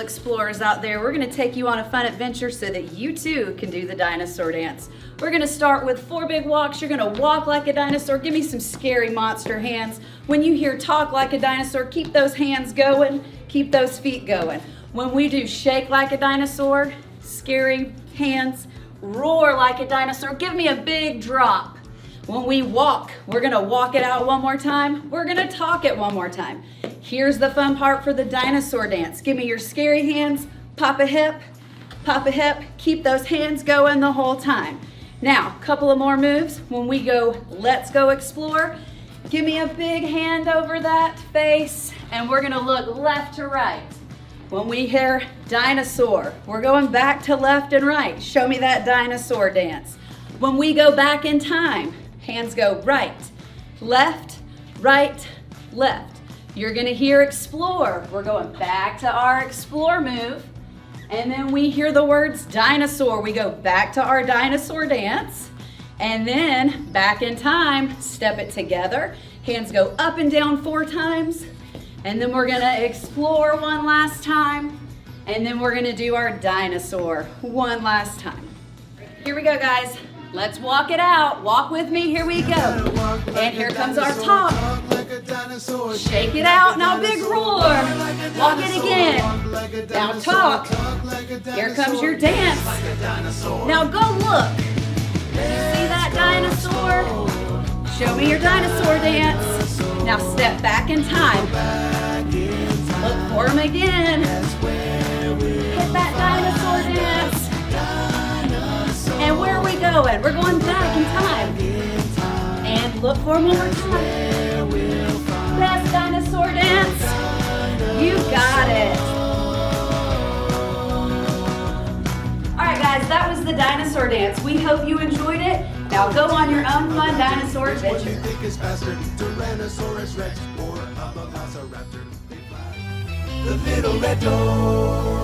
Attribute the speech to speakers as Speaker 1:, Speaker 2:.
Speaker 1: explorers out there, we're gonna take you on a fun adventure so that you too can do the dinosaur dance. We're gonna start with 4 big walks. You're gonna walk like a dinosaur. Give me some scary monster hands. When you hear talk like a dinosaur, keep those hands going, keep those feet going. When we do shake like a dinosaur, scary hands, roar like a dinosaur, give me a big drop. When we walk, we're gonna walk it out one more time. We're gonna talk it one more time. Here's the fun part for the dinosaur dance. Give me your scary hands, pop a hip, keep those hands going the whole time. Now, a couple of more moves. When we go, let's go explore, give me a big hand over that face, and we're gonna look left to right. When we hear dinosaur, we're going back to left and right. Show me that dinosaur dance. When we go back in time, hands go right, left, left. You're gonna hear explore. We're going back to our explore move. And then we hear the words dinosaur. We go back to our dinosaur dance. And then back in time, step it together. Hands go up and down 4 times. And then we're gonna explore one last time. And then we're gonna do our dinosaur one last time. Here we go, guys. Let's walk it out. Walk with me, here we go. And here comes our talk. Shake it out, now big roar. Walk it again. Now talk. Here comes your dance. Now go look. See that dinosaur? Show me your dinosaur dance. Now step back in time. Look for him again. Hit that dinosaur dance. And where are we going? We're going back in time. And look for him one more time. Best dinosaur dance. You got it. All right, guys, that was the dinosaur dance. We hope you enjoyed it. Now go on your own fun dinosaur adventure.
Speaker 2: What do you think is faster, Tyrannosaurus Rex or a velociraptor? The little red door.